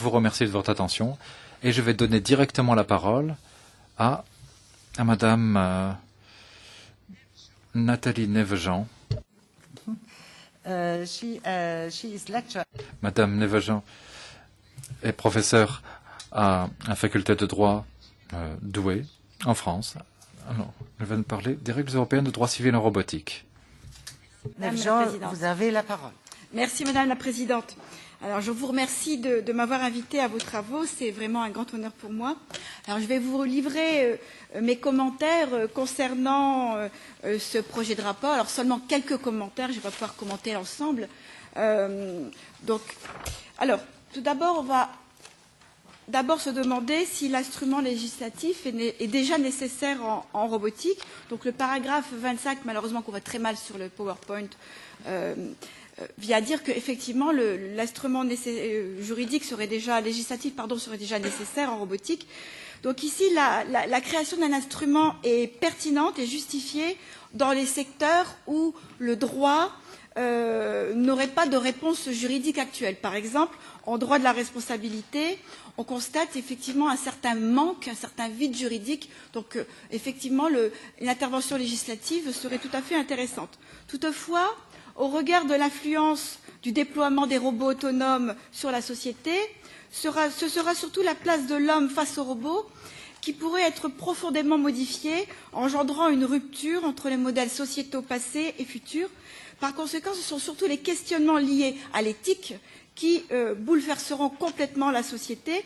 vous remercier de votre attention et je vais donner directement la parole à Madame Nathalie Nevejean. Madame Nevejean est professeure à la faculté de droit Douai, en France. Alors, je vais nous parler des règles européennes de droit civil en robotique. Nevejean, vous avez la parole. Merci Madame la Présidente. Alors, je vous remercie de m'avoir invité à vos travaux. C'est vraiment un grand honneur pour moi. Alors, je vais vous livrer mes commentaires concernant ce projet de rapport. Alors, seulement quelques commentaires. Je ne vais pas pouvoir commenter l'ensemble. Tout d'abord, on va se demander si l'instrument législatif est déjà nécessaire en robotique. Donc, le paragraphe 25, malheureusement, qu'on voit très mal sur le PowerPoint, vient dire qu'effectivement l'instrument juridique législatif serait déjà nécessaire en robotique. Donc ici, la création d'un instrument est pertinente et justifiée dans les secteurs où le droit n'aurait pas de réponse juridique actuelle. Par exemple, en droit de la responsabilité, on constate effectivement un certain manque, un certain vide juridique. Donc effectivement, une intervention législative serait tout à fait intéressante. Toutefois, au regard de l'influence du déploiement des robots autonomes sur la société, ce sera surtout la place de l'homme face aux robots qui pourrait être profondément modifiée, engendrant une rupture entre les modèles sociétaux passés et futurs. Par conséquent, ce sont surtout les questionnements liés à l'éthique qui bouleverseront complètement la société.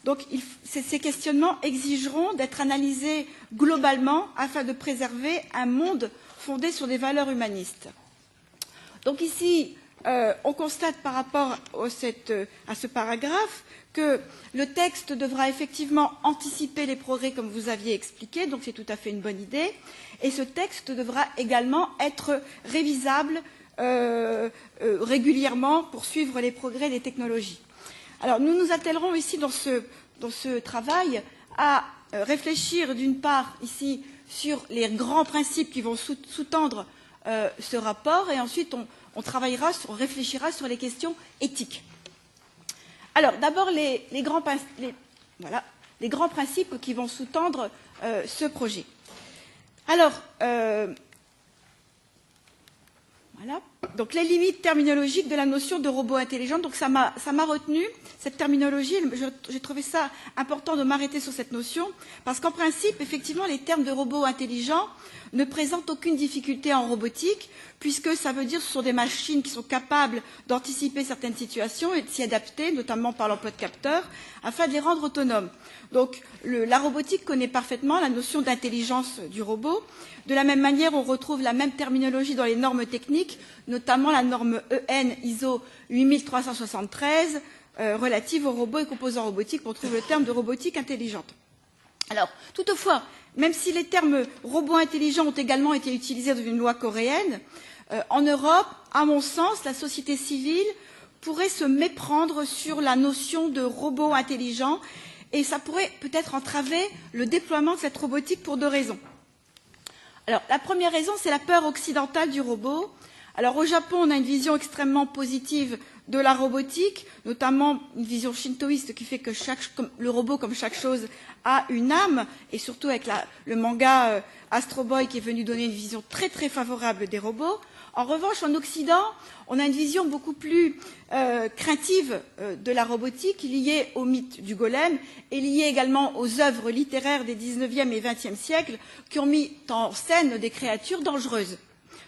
Donc, ces questionnements exigeront d'être analysés globalement afin de préserver un monde fondé sur des valeurs humanistes. Donc ici, on constate par rapport à ce paragraphe que le texte devra effectivement anticiper les progrès comme vous aviez expliqué, donc c'est tout à fait une bonne idée, et ce texte devra également être révisable régulièrement pour suivre les progrès des technologies. Alors nous nous attellerons ici dans ce travail à réfléchir d'une part ici sur les grands principes qui vont sous-tendre ce rapport et ensuite on réfléchira sur les questions éthiques. Alors d'abord les grands principes qui vont sous-tendre ce projet. Alors voilà. Donc les limites terminologiques de la notion de robot intelligent. Donc ça m'a retenu cette terminologie. J'ai trouvé ça important de m'arrêter sur cette notion parce qu'en principe, effectivement, les termes de robot intelligent ne présentent aucune difficulté en robotique puisque ça veut dire que ce sont des machines qui sont capables d'anticiper certaines situations et de s'y adapter, notamment par l'emploi de capteurs, afin de les rendre autonomes. Donc la robotique connaît parfaitement la notion d'intelligence du robot. De la même manière, on retrouve la même terminologie dans les normes techniques, notamment la norme EN ISO 8373 relative aux robots et composants robotiques. On trouve le terme de robotique intelligente. Alors, toutefois, même si les termes robots intelligents ont également été utilisés dans une loi coréenne, en Europe, à mon sens, la société civile pourrait se méprendre sur la notion de robot intelligent et ça pourrait peut-être entraver le déploiement de cette robotique pour deux raisons. Alors, la première raison, c'est la peur occidentale du robot. Alors, au Japon, on a une vision extrêmement positive de la robotique, notamment une vision shintoïste qui fait que le robot, comme chaque chose, a une âme, et surtout avec le manga Astro Boy qui est venu donner une vision très très favorable des robots. En revanche, en Occident, on a une vision beaucoup plus craintive de la robotique liée au mythe du golem et liée également aux œuvres littéraires des 19e et 20e siècles qui ont mis en scène des créatures dangereuses.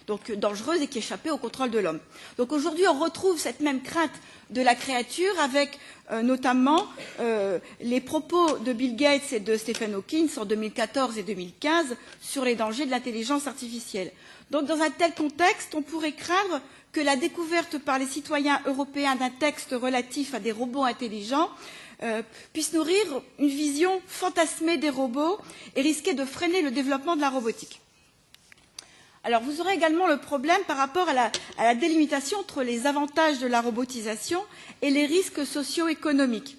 Donc dangereuses et qui échappaient au contrôle de l'homme. Donc aujourd'hui, on retrouve cette même crainte de la créature avec notamment les propos de Bill Gates et de Stephen Hawking en 2014 et 2015 sur les dangers de l'intelligence artificielle. Donc dans un tel contexte, on pourrait craindre que la découverte par les citoyens européens d'un texte relatif à des robots intelligents puisse nourrir une vision fantasmée des robots et risquer de freiner le développement de la robotique. Alors, vous aurez également le problème par rapport à la délimitation entre les avantages de la robotisation et les risques socio-économiques.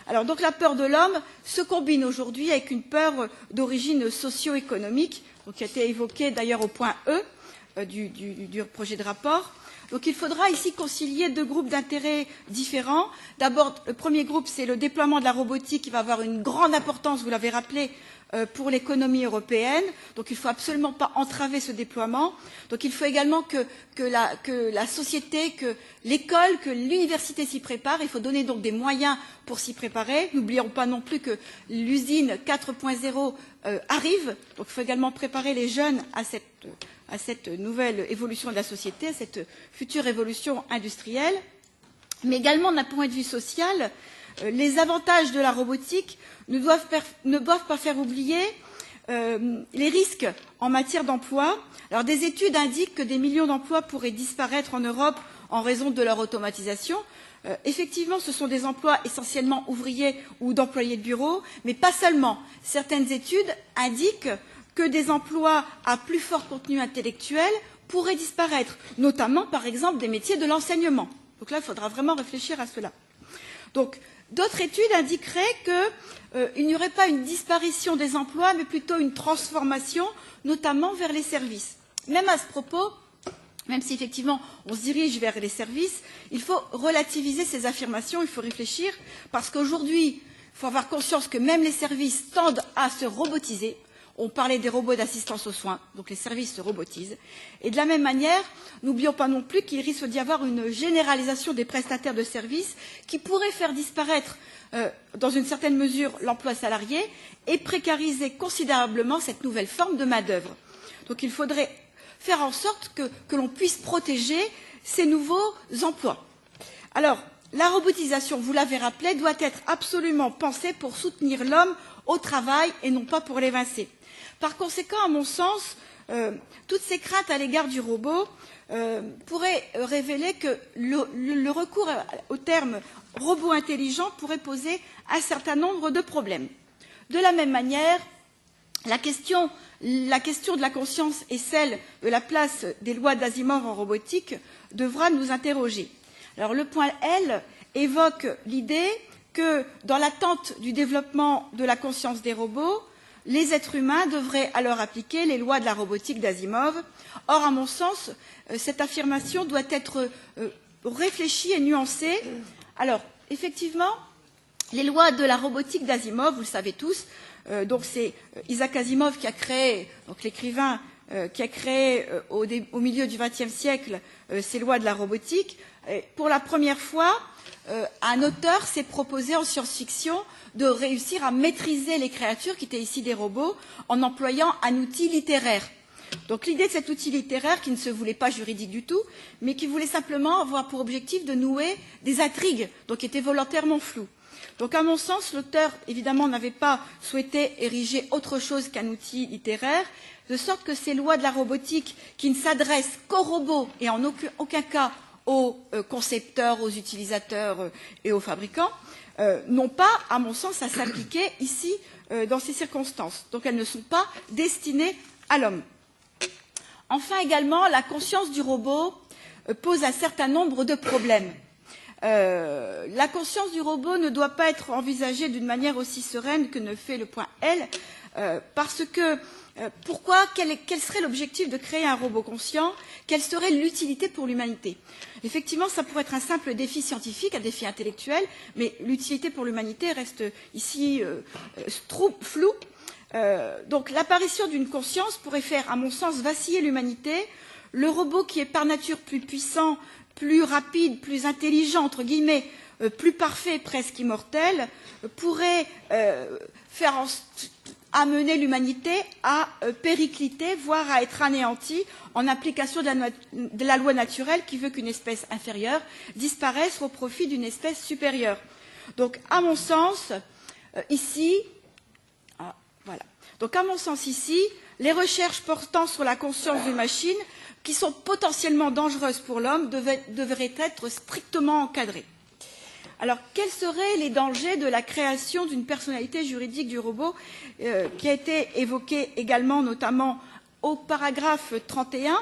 Alors, donc, la peur de l'homme se combine aujourd'hui avec une peur d'origine socio-économique, qui a été évoquée d'ailleurs au point E du projet de rapport. Donc il faudra ici concilier deux groupes d'intérêts différents. D'abord, le premier groupe, c'est le déploiement de la robotique qui va avoir une grande importance, vous l'avez rappelé, pour l'économie européenne. Donc il ne faut absolument pas entraver ce déploiement. Donc il faut également que la société, que l'école, que l'université s'y prépare. Il faut donner donc des moyens pour s'y préparer. N'oublions pas non plus que l'usine 4.0 arrive. Donc il faut également préparer les jeunes à cette nouvelle évolution de la société, à cette future évolution industrielle. Mais également d'un point de vue social, les avantages de la robotique ne doivent pas faire oublier les risques en matière d'emploi. Alors, des études indiquent que des millions d'emplois pourraient disparaître en Europe en raison de leur automatisation. Effectivement, ce sont des emplois essentiellement ouvriers ou d'employés de bureau, mais pas seulement. Certaines études indiquent que des emplois à plus fort contenu intellectuel pourraient disparaître, notamment, par exemple, des métiers de l'enseignement. Donc là, il faudra vraiment réfléchir à cela. Donc, d'autres études indiqueraient qu'il n'y aurait pas une disparition des emplois, mais plutôt une transformation, notamment vers les services. Même à ce propos, même si effectivement on se dirige vers les services, il faut relativiser ces affirmations, il faut réfléchir, parce qu'aujourd'hui, il faut avoir conscience que même les services tendent à se robotiser. On parlait des robots d'assistance aux soins, donc les services se robotisent. Et de la même manière, n'oublions pas non plus qu'il risque d'y avoir une généralisation des prestataires de services qui pourrait faire disparaître, dans une certaine mesure, l'emploi salarié et précariser considérablement cette nouvelle forme de main-d'œuvre. Donc il faudrait faire en sorte que l'on puisse protéger ces nouveaux emplois. Alors, la robotisation, vous l'avez rappelé, doit être absolument pensée pour soutenir l'homme au travail et non pas pour l'évincer. Par conséquent, à mon sens, toutes ces craintes à l'égard du robot pourraient révéler que le recours au terme robot intelligent pourrait poser un certain nombre de problèmes. De la même manière, la question de la conscience et celle de la place des lois d'Asimov en robotique devra nous interroger. Alors, le point L évoque l'idée que, dans l'attente du développement de la conscience des robots, les êtres humains devraient alors appliquer les lois de la robotique d'Asimov. Or, à mon sens, cette affirmation doit être réfléchie et nuancée. Alors, effectivement, les lois de la robotique d'Asimov, vous le savez tous, donc c'est Isaac Asimov qui a créé, donc l'écrivain qui a créé au milieu du XXe siècle ces lois de la robotique. Pour la première fois, un auteur s'est proposé en science-fiction de réussir à maîtriser les créatures, qui étaient ici des robots, en employant un outil littéraire. Donc l'idée de cet outil littéraire, qui ne se voulait pas juridique du tout, mais qui voulait simplement avoir pour objectif de nouer des intrigues, donc qui étaient volontairement floues. Donc à mon sens, l'auteur, évidemment, n'avait pas souhaité ériger autre chose qu'un outil littéraire, de sorte que ces lois de la robotique, qui ne s'adressent qu'aux robots et en aucun cas aux concepteurs, aux utilisateurs et aux fabricants, n'ont pas, à mon sens, à s'appliquer ici dans ces circonstances. Donc elles ne sont pas destinées à l'homme. Enfin également, la conscience du robot pose un certain nombre de problèmes. La conscience du robot ne doit pas être envisagée d'une manière aussi sereine que ne fait le point L, parce que pourquoi, quel serait l'objectif de créer un robot conscient? Quelle serait l'utilité pour l'humanité? Effectivement, ça pourrait être un simple défi scientifique, un défi intellectuel, mais l'utilité pour l'humanité reste ici floue. Donc l'apparition d'une conscience pourrait faire, à mon sens, vaciller l'humanité. Le robot qui est par nature plus puissant, plus rapide, plus intelligent, entre guillemets, plus parfait, presque immortel, pourrait amener l'humanité à péricliter, voire à être anéantie en application de la loi naturelle qui veut qu'une espèce inférieure disparaisse au profit d'une espèce supérieure. Donc, à mon sens, ici, les recherches portant sur la conscience d'une machine, qui sont potentiellement dangereuses pour l'homme, devraient être strictement encadrées. Alors, quels seraient les dangers de la création d'une personnalité juridique du robot qui a été évoqué également, notamment au paragraphe 31 ?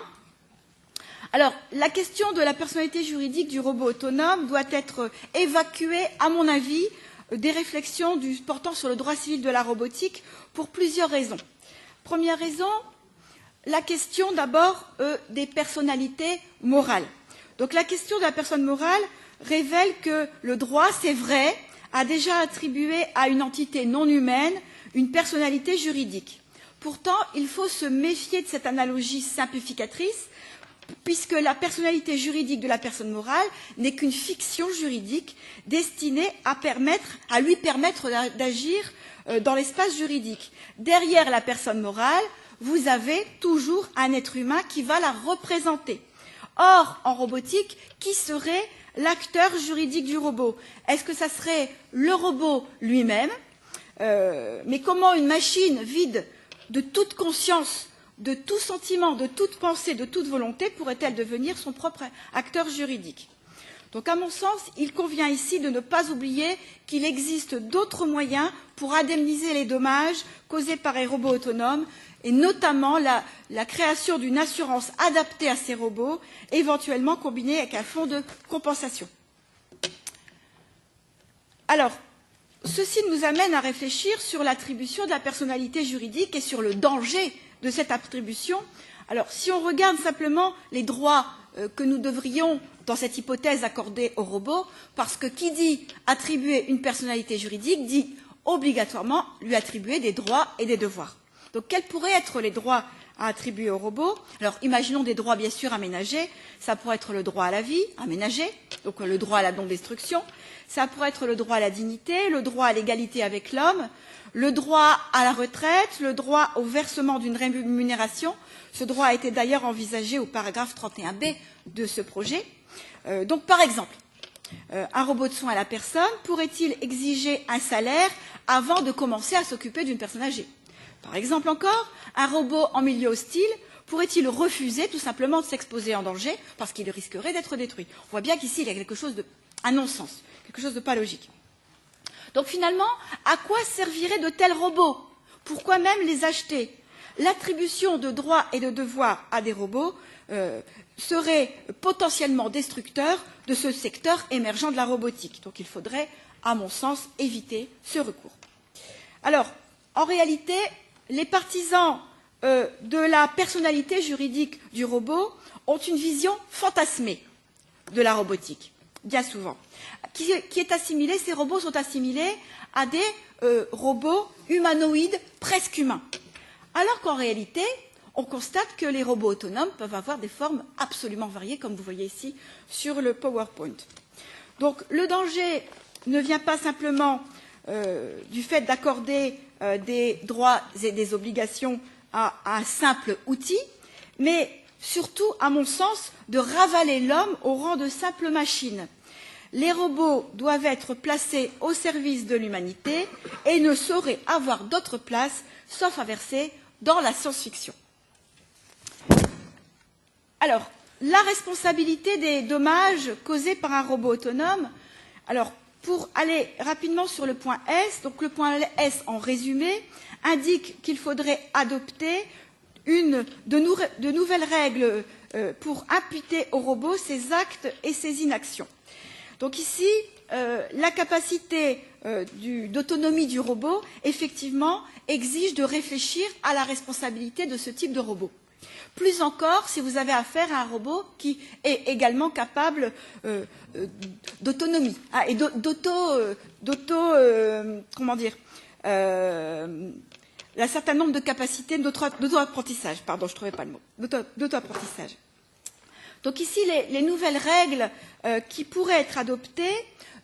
Alors, la question de la personnalité juridique du robot autonome doit être évacuée, à mon avis, des réflexions portant sur le droit civil de la robotique pour plusieurs raisons. Première raison, la question d'abord des personnalités morales. Donc la question de la personne morale révèle que le droit, c'est vrai, a déjà attribué à une entité non humaine une personnalité juridique. Pourtant, il faut se méfier de cette analogie simplificatrice, puisque la personnalité juridique de la personne morale n'est qu'une fiction juridique destinée à lui permettre d'agir dans l'espace juridique. Derrière la personne morale, vous avez toujours un être humain qui va la représenter. Or, en robotique, qui serait l'acteur juridique du robot? Est-ce que ça serait le robot lui-même? Mais comment une machine vide de toute conscience, de tout sentiment, de toute pensée, de toute volonté pourrait-elle devenir son propre acteur juridique? Donc, à mon sens, il convient ici de ne pas oublier qu'il existe d'autres moyens pour indemniser les dommages causés par les robots autonomes, et notamment la création d'une assurance adaptée à ces robots, éventuellement combinée avec un fonds de compensation. Alors, ceci nous amène à réfléchir sur l'attribution de la personnalité juridique et sur le danger de cette attribution. Alors, si on regarde simplement les droits que nous devrions, dans cette hypothèse, accorder aux robots, parce que qui dit attribuer une personnalité juridique dit obligatoirement lui attribuer des droits et des devoirs. Donc, quels pourraient être les droits à attribuer aux robots? Alors, imaginons des droits bien sûr aménagés. Ça pourrait être le droit à la vie, aménagé, donc le droit à la non-destruction. Ça pourrait être le droit à la dignité, le droit à l'égalité avec l'homme, le droit à la retraite, le droit au versement d'une rémunération. Ce droit a été d'ailleurs envisagé au paragraphe 31B de ce projet. Donc, par exemple, un robot de soins à la personne pourrait-il exiger un salaire avant de commencer à s'occuper d'une personne âgée? Par exemple encore, un robot en milieu hostile pourrait-il refuser tout simplement de s'exposer en danger parce qu'il risquerait d'être détruit? On voit bien qu'ici, il y a quelque chose un non-sens, quelque chose de pas logique. Donc finalement, à quoi serviraient de tels robots? Pourquoi même les acheter? L'attribution de droits et de devoirs à des robots serait potentiellement destructeur de ce secteur émergent de la robotique. Donc il faudrait, à mon sens, éviter ce recours. Alors, en réalité, les partisans de la personnalité juridique du robot ont une vision fantasmée de la robotique, bien souvent, qui est assimilée, ces robots sont assimilés à des robots humanoïdes presque humains. Alors qu'en réalité, on constate que les robots autonomes peuvent avoir des formes absolument variées, comme vous voyez ici sur le PowerPoint. Donc le danger ne vient pas simplement du fait d'accorder des droits et des obligations à un simple outil, mais surtout, à mon sens, de ravaler l'homme au rang de simple machine. Les robots doivent être placés au service de l'humanité et ne sauraient avoir d'autre place, sauf à verser dans la science-fiction. Alors, la responsabilité des dommages causés par un robot autonome. Alors, pour aller rapidement sur le point S, donc le point S en résumé indique qu'il faudrait adopter de nouvelles règles pour imputer au robot ses actes et ses inactions. Donc ici, la capacité d'autonomie du robot, effectivement, exige de réfléchir à la responsabilité de ce type de robot. Plus encore, si vous avez affaire à un robot qui est également capable d'autonomie et comment dire, un certain nombre de capacités d'auto-apprentissage. Pardon, je ne trouvais pas le mot. D'auto-apprentissage. Donc ici, les nouvelles règles qui pourraient être adoptées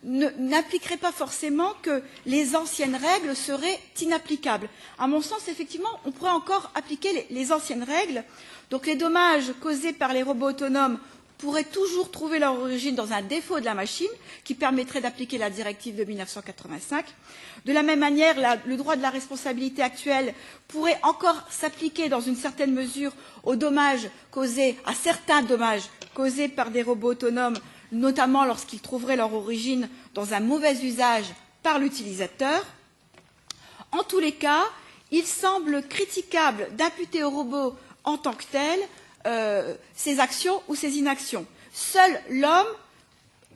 n'impliqueraient pas forcément que les anciennes règles seraient inapplicables. À mon sens, effectivement, on pourrait encore appliquer les anciennes règles. Donc les dommages causés par les robots autonomes pourraient toujours trouver leur origine dans un défaut de la machine qui permettrait d'appliquer la directive de 1985. De la même manière, le droit de la responsabilité actuelle pourrait encore s'appliquer dans une certaine mesure aux dommages causés, à certains dommages causés par des robots autonomes, notamment lorsqu'ils trouveraient leur origine dans un mauvais usage par l'utilisateur. En tous les cas, il semble critiquable d'imputer aux robots en tant que tel ses actions ou ses inactions. Seul l'homme,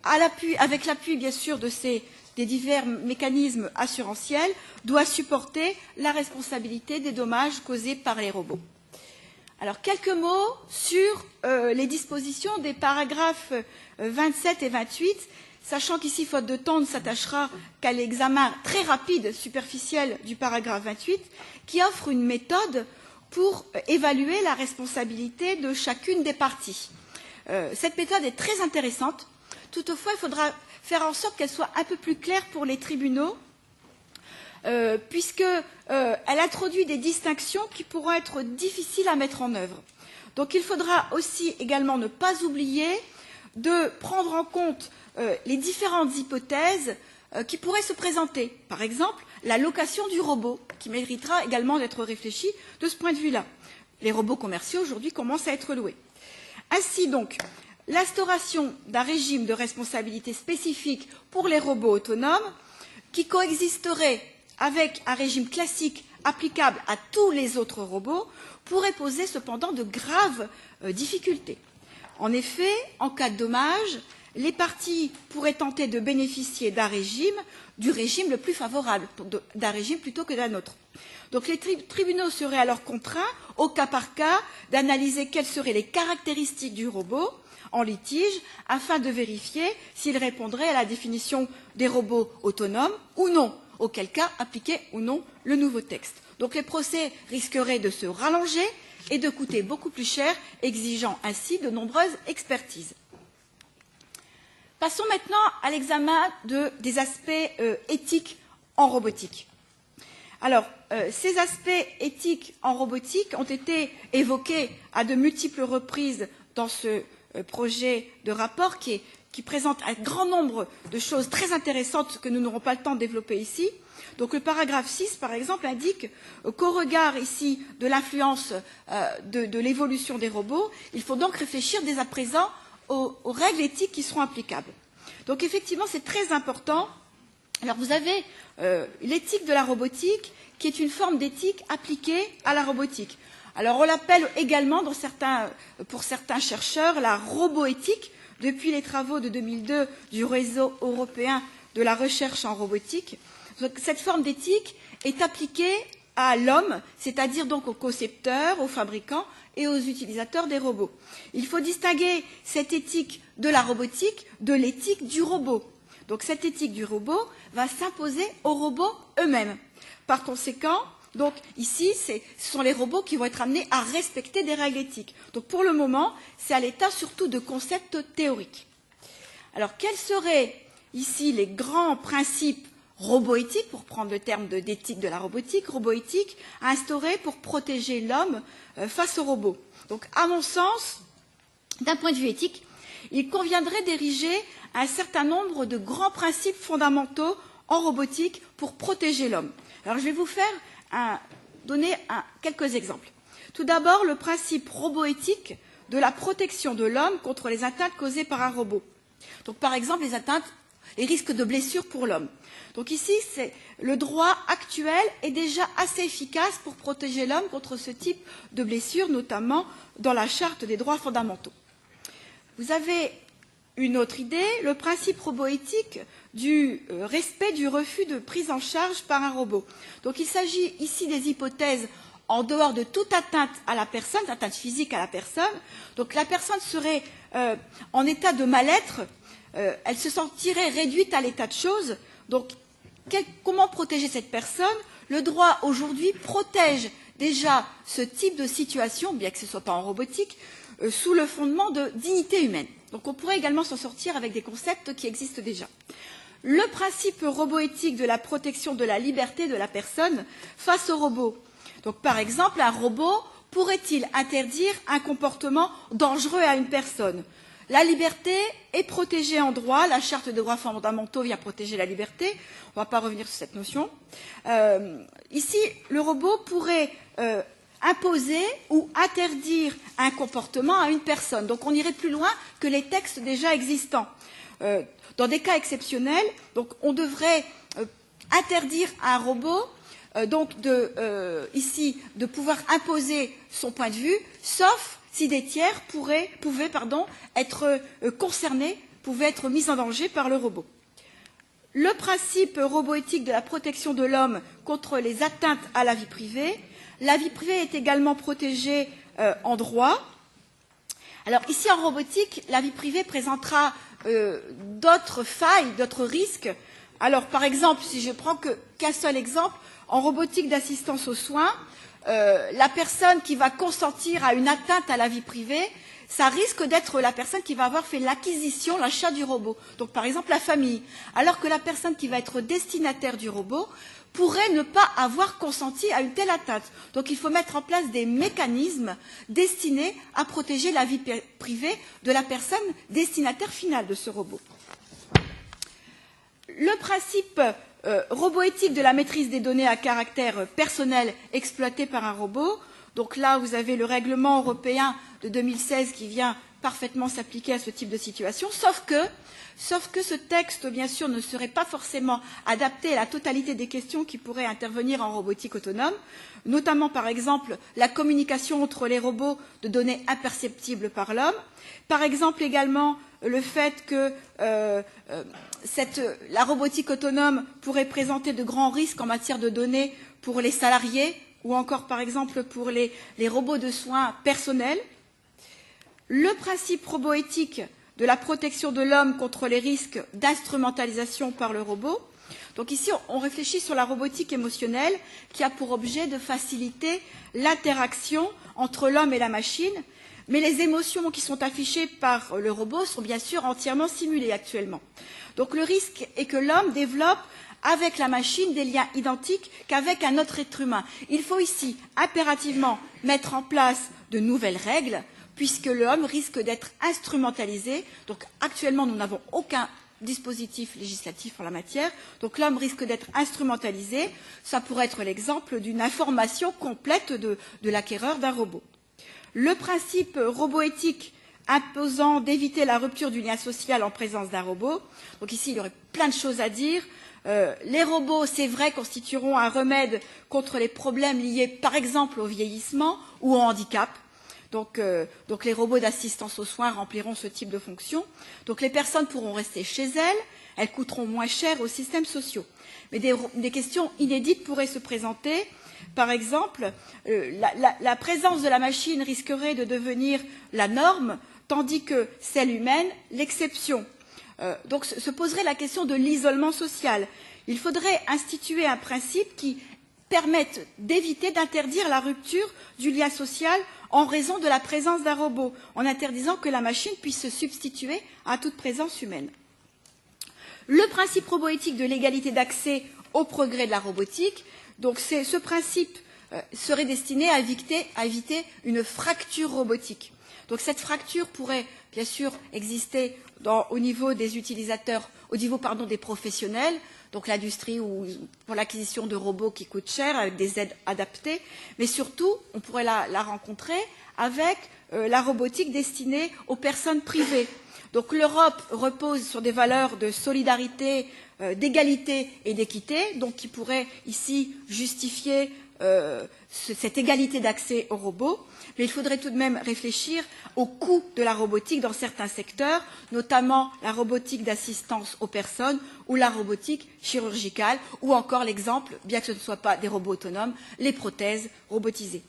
avec l'appui bien sûr des divers mécanismes assurantiels, doit supporter la responsabilité des dommages causés par les robots. Alors, quelques mots sur les dispositions des paragraphes 27 et 28, sachant qu'ici, faute de temps, on ne s'attachera qu'à l'examen très rapide, superficiel du paragraphe 28, qui offre une méthode pour évaluer la responsabilité de chacune des parties. Cette méthode est très intéressante. Toutefois, il faudra faire en sorte qu'elle soit un peu plus claire pour les tribunaux, puisqu'elle introduit des distinctions qui pourront être difficiles à mettre en œuvre. Donc il faudra aussi également ne pas oublier de prendre en compte les différentes hypothèses qui pourraient se présenter. Par exemple, la location du robot, qui méritera également d'être réfléchie de ce point de vue-là. Les robots commerciaux, aujourd'hui, commencent à être loués. Ainsi donc, l'instauration d'un régime de responsabilité spécifique pour les robots autonomes, qui coexisterait avec un régime classique applicable à tous les autres robots, pourrait poser cependant de graves difficultés. En effet, en cas de dommage, les parties pourraient tenter de bénéficier du régime le plus favorable, d'un régime plutôt que d'un autre. Donc les tribunaux seraient alors contraints, au cas par cas, d'analyser quelles seraient les caractéristiques du robot en litige, afin de vérifier s'il répondrait à la définition des robots autonomes ou non, auquel cas appliquer ou non le nouveau texte. Donc les procès risqueraient de se rallonger et de coûter beaucoup plus cher, exigeant ainsi de nombreuses expertises. Passons maintenant à l'examen des aspects éthiques en robotique. Alors, ces aspects éthiques en robotique ont été évoqués à de multiples reprises dans ce projet de rapport qui présente un grand nombre de choses très intéressantes que nous n'aurons pas le temps de développer ici. Donc le paragraphe 6, par exemple, indique qu'au regard ici de l'influence de l'évolution des robots, il faut donc réfléchir dès à présent aux règles éthiques qui seront applicables. Donc effectivement, c'est très important. Alors vous avez l'éthique de la robotique, qui est une forme d'éthique appliquée à la robotique. Alors on l'appelle également, pour certains chercheurs, la roboéthique, depuis les travaux de 2002 du réseau européen de la recherche en robotique. Donc, cette forme d'éthique est appliquée à l'homme, c'est-à-dire donc aux concepteurs, aux fabricants et aux utilisateurs des robots. Il faut distinguer cette éthique de la robotique de l'éthique du robot. Donc cette éthique du robot va s'imposer aux robots eux-mêmes. Par conséquent, donc ici, ce sont les robots qui vont être amenés à respecter des règles éthiques. Donc pour le moment, c'est à l'état surtout de concepts théoriques. Alors quels seraient ici les grands principes roboéthiques, pour prendre le terme d'éthique de la robotique, roboéthique, à instaurer pour protéger l'homme face aux robots? Donc à mon sens, d'un point de vue éthique, il conviendrait d'ériger un certain nombre de grands principes fondamentaux en robotique pour protéger l'homme. Alors je vais vous donner quelques exemples. Tout d'abord, le principe roboéthique de la protection de l'homme contre les atteintes causées par un robot. Donc par exemple, les risques de blessures pour l'homme. Donc ici, le droit actuel est déjà assez efficace pour protéger l'homme contre ce type de blessures, notamment dans la Charte des droits fondamentaux. Vous avez une autre idée, le principe roboéthique du respect du refus de prise en charge par un robot. Donc il s'agit ici des hypothèses en dehors de toute atteinte à la personne, atteinte physique à la personne. Donc la personne serait en état de mal-être, elle se sentirait réduite à l'état de choses. Donc comment protéger cette personne? Le droit aujourd'hui protège déjà ce type de situation, bien que ce ne soit pas en robotique, sous le fondement de dignité humaine. Donc on pourrait également s'en sortir avec des concepts qui existent déjà. Le principe roboéthique de la protection de la liberté de la personne face au robot. Donc par exemple, un robot pourrait-il interdire un comportement dangereux à une personne? La liberté est protégée en droit, la Charte des droits fondamentaux vient protéger la liberté, on ne va pas revenir sur cette notion. Ici, le robot pourrait imposer ou interdire un comportement à une personne. Donc on irait plus loin que les textes déjà existants. Dans des cas exceptionnels, donc on devrait interdire à un robot ici de pouvoir imposer son point de vue, sauf si des tiers pouvaient être concernés, pouvaient être mis en danger par le robot. Le principe roboéthique de la protection de l'homme contre les atteintes à la vie privée. La vie privée est également protégée en droit. Alors ici en robotique, la vie privée présentera d'autres failles, d'autres risques. Alors par exemple, si je prends qu'un seul exemple, en robotique d'assistance aux soins, la personne qui va consentir à une atteinte à la vie privée, ça risque d'être la personne qui va avoir fait l'acquisition, l'achat du robot. Donc par exemple la famille. Alors que la personne qui va être destinataire du robot pourrait ne pas avoir consenti à une telle atteinte. Donc il faut mettre en place des mécanismes destinés à protéger la vie privée de la personne destinataire finale de ce robot. Le principe roboéthique de la maîtrise des données à caractère personnel exploitées par un robot. Donc là, vous avez le règlement européen de 2016 qui vient parfaitement s'appliquer à ce type de situation, sauf que ce texte, bien sûr, ne serait pas forcément adapté à la totalité des questions qui pourraient intervenir en robotique autonome, notamment, par exemple, la communication entre les robots de données imperceptibles par l'homme, par exemple également le fait que la robotique autonome pourrait présenter de grands risques en matière de données pour les salariés, ou encore, par exemple, pour les robots de soins personnels. Le principe roboéthique de la protection de l'homme contre les risques d'instrumentalisation par le robot. Donc ici, on réfléchit sur la robotique émotionnelle qui a pour objet de faciliter l'interaction entre l'homme et la machine, mais les émotions qui sont affichées par le robot sont bien sûr entièrement simulées actuellement. Donc le risque est que l'homme développe avec la machine des liens identiques qu'avec un autre être humain. Il faut ici impérativement mettre en place de nouvelles règles, puisque l'homme risque d'être instrumentalisé. Donc actuellement, nous n'avons aucun dispositif législatif en la matière. Donc l'homme risque d'être instrumentalisé. Ça pourrait être l'exemple d'une information complète de l'acquéreur d'un robot. Le principe roboéthique imposant d'éviter la rupture du lien social en présence d'un robot. Donc ici, il y aurait plein de choses à dire. Les robots, c'est vrai, constitueront un remède contre les problèmes liés, par exemple, au vieillissement ou au handicap. Donc les robots d'assistance aux soins rempliront ce type de fonction. Donc les personnes pourront rester chez elles coûteront moins cher aux systèmes sociaux. Mais des questions inédites pourraient se présenter. Par exemple, la présence de la machine risquerait de devenir la norme, tandis que celle humaine, l'exception. Donc se poserait la question de l'isolement social. Il faudrait instituer un principe qui permette d'éviter d'interdire la rupture du lien social en raison de la présence d'un robot, en interdisant que la machine puisse se substituer à toute présence humaine. Le principe roboéthique de l'égalité d'accès au progrès de la robotique, donc ce principe serait destiné à éviter une fracture robotique. Donc cette fracture pourrait bien sûr exister au niveau des utilisateurs, au niveau des professionnels, donc l'industrie ou pour l'acquisition de robots qui coûtent cher avec des aides adaptées, mais surtout on pourrait la rencontrer avec la robotique destinée aux personnes privées. Donc l'Europe repose sur des valeurs de solidarité, d'égalité et d'équité, donc qui pourraient ici justifier cette égalité d'accès aux robots, mais il faudrait tout de même réfléchir au coût de la robotique dans certains secteurs, notamment la robotique d'assistance aux personnes ou la robotique chirurgicale, ou encore l'exemple, bien que ce ne soit pas des robots autonomes, les prothèses robotisées.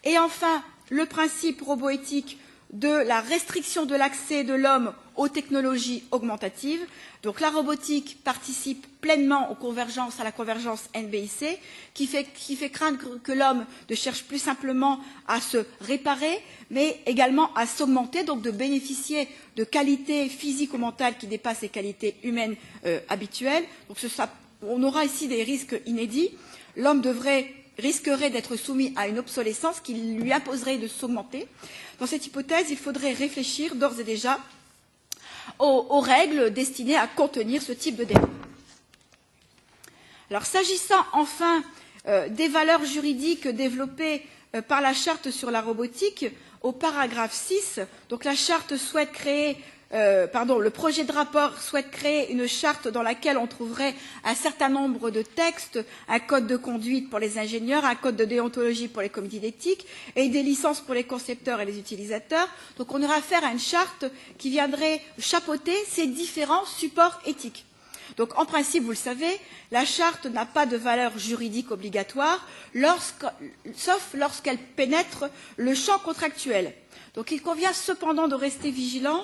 Et enfin, le principe roboéthique de la restriction de l'accès de l'homme aux technologies augmentatives. Donc la robotique participe pleinement à la convergence NBIC, qui fait craindre que l'homme ne cherche plus simplement à se réparer, mais également à s'augmenter, donc de bénéficier de qualités physiques ou mentales qui dépassent les qualités humaines habituelles. Donc on aura ici des risques inédits. L'homme risquerait d'être soumis à une obsolescence qui lui imposerait de s'augmenter. Dans cette hypothèse, il faudrait réfléchir d'ores et déjà aux règles destinées à contenir ce type de débat. Alors, s'agissant enfin des valeurs juridiques développées par la charte sur la robotique, au paragraphe 6, donc la charte souhaite créer le projet de rapport souhaite créer une charte dans laquelle on trouverait un certain nombre de textes, un code de conduite pour les ingénieurs, un code de déontologie pour les comités d'éthique et des licences pour les concepteurs et les utilisateurs. Donc on aurait affaire à une charte qui viendrait chapeauter ces différents supports éthiques. Donc, en principe, vous le savez, la charte n'a pas de valeur juridique obligatoire, sauf lorsqu'elle pénètre le champ contractuel. Donc, il convient cependant de rester vigilant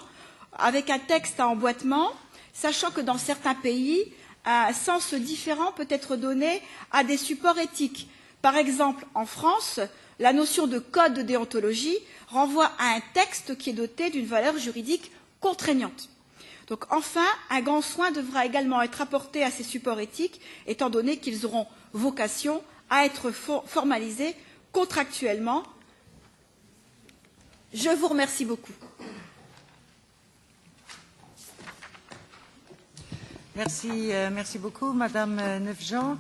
avec un texte à emboîtement, sachant que dans certains pays, un sens différent peut être donné à des supports éthiques. Par exemple, en France, la notion de code de déontologie renvoie à un texte qui est doté d'une valeur juridique contraignante. Donc, enfin, un grand soin devra également être apporté à ces supports éthiques, étant donné qu'ils auront vocation à être formalisés contractuellement. Je vous remercie beaucoup. Merci beaucoup, Madame Neufjean.